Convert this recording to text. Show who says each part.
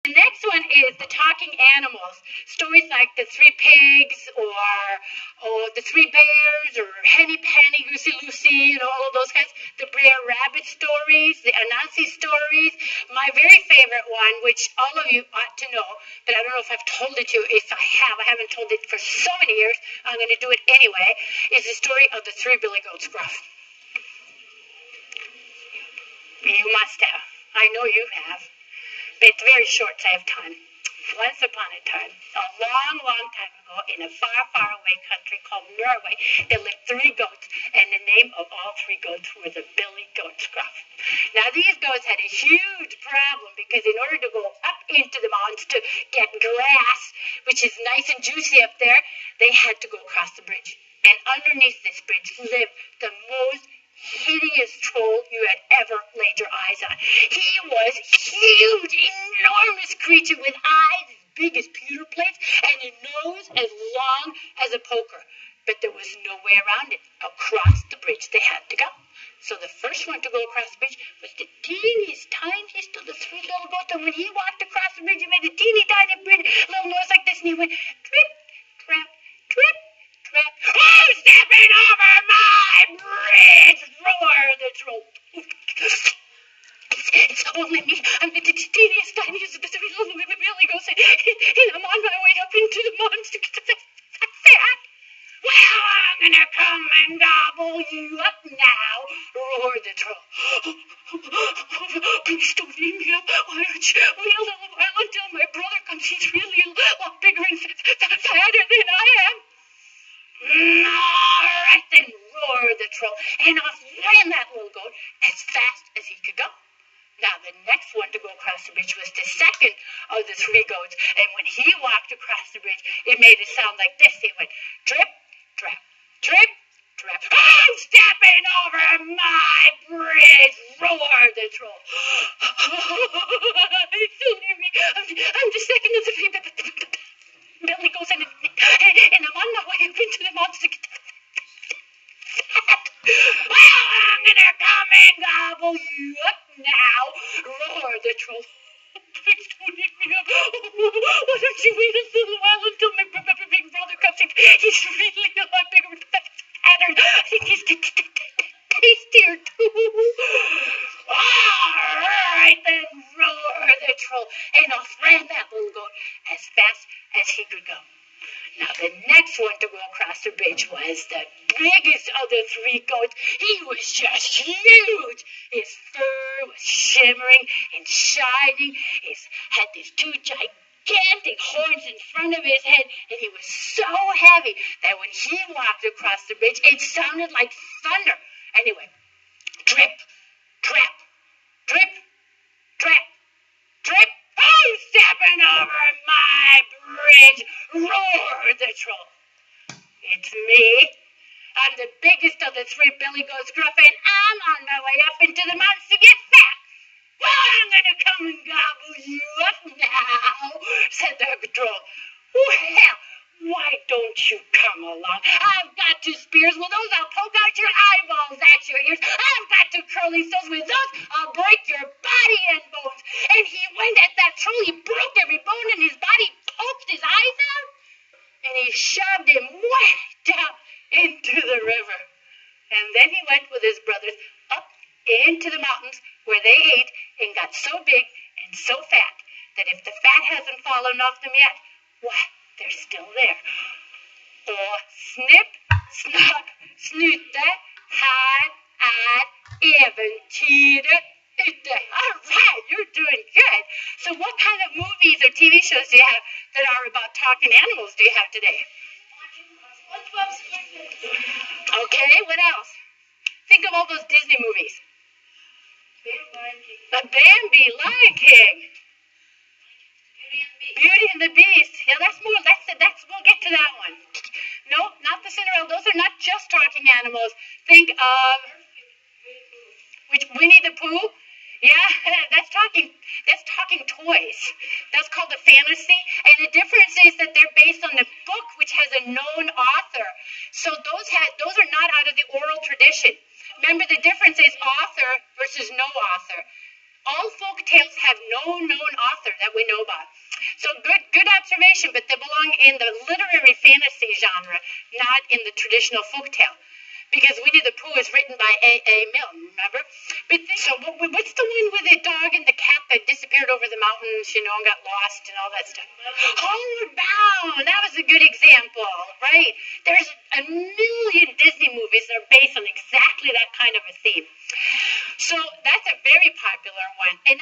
Speaker 1: The next one is the talking animals. Stories like the three pigs or the three bears or Henny Penny, Goosey Lucy, and all of those kinds. The Brer Rabbit stories, the Anansi stories. My very favorite one, which all of you ought to know, but I don't know if I've told it to you. If I haven't told it for so many years, I'm going to do it anyway, is the story of the three billy goats gruff. You must have. I know you have. It's very short, so I have time. Once upon a time, a long, long time ago, in a far, far away country called Norway, there lived three goats, and the name of all three goats were the Billy Goat Scruff. Now, these goats had a huge problem because in order to go up into the mountains to get grass, which is nice and juicy up there, they had to go across the bridge. And underneath this bridge lived the most hideous troll you had ever laid your eyes on. He was huge, enormous creature with eyes as big as pewter plates and a nose as long as a poker. But there was no way around it. Across the bridge they had to go. So the first one to go across the bridge was the teeniest, tiniest of the three little goats. And when he walked across the bridge, he made a teeny, tiny little noise like this, and he went trip, trap, trip, trap. Oh, stepping over my bridge! Roared the troll. It's only me. I'm the teeniest, tiniest of the three little billy goats, and I'm on my way up into the mountains to get the fat. Well, I'm gonna come and gobble you up now, roared the troll. Please don't eat me up. Why don't you wait a little while until my brother comes? He's really a lot bigger and fatter than I am. All right then, roared the troll, and off ran that little goat as fast as he could go. Now, the next one to go across the bridge was the second of the three goats, and when he walked across the bridge, it made a sound like this. He went trip, trap, trip, trap. I'm stepping over my bridge, roared the troll. It's only me. I'm the second of the three billy goats, and I'm on my way up into the mountains to get fat. Well, I'm gonna come and gobble you up now, roared the troll. Please don't eat me up. Why don't you wait a little while until my big brother comes in? He's really a lot bigger and fatter. I think he's tastier too. All right then, roared the troll, and off ran that little goat as fast as he could go. Now, the next one to go across the bridge was the biggest of the three goats. He was just huge. His fur was shimmering and shining. He had these two gigantic horns in front of his head, and he was so heavy that when he walked across the bridge, it sounded like thunder. Anyway, drip, trap, drip, trap, drip. I'm stepping over my bridge, roared the troll. It's me. I'm the biggest of the three billy goats gruff, and I'm on my way up into the mountains to get fat. Well, I'm gonna come and gobble you up now, said the troll. Well, why don't you come along? I've got two spears. With those, I'll poke out your eyeballs at your ears. I've got two curly stones. With those, I'll break your body in bones. And he went at that troll. He broke every bone in his body, poked his eyes out, and he shoved him way down into the river. And then he went with his brothers up into the mountains where they ate and got so big and so fat that if the fat hasn't fallen off them yet, why, they're still there. Og snipp, snapp, snute, her eventyret ute. All right, you're doing good. So what kind of movies or TV shows do you have that are about talking animals do you have today? Okay, what else? Think of all those Disney movies. The Bambi, Lion King. Beauty and the Beast. Yeah, that's we'll get to that one. No, not the Cinderella. Those are not just talking animals. Think of Winnie the Pooh. Yeah, that's talking toys. That's called a fantasy. And the difference is that they're based on the book, which has a known author. So those are not out of the oral tradition. Remember, the difference is author versus no author. All folk tales have no known author that we know about. So good observation, but they belong in the literary fantasy genre, not in the traditional folk tale. Because Winnie the Pooh is written by A. Milne, remember? What's the one with the dog and the cat that disappeared over the mountains, and got lost and all that stuff? Homeward Bound! That was a good example, right? There's a million Disney movies that are based on exactly that kind of a theme. So that's a very popular one. And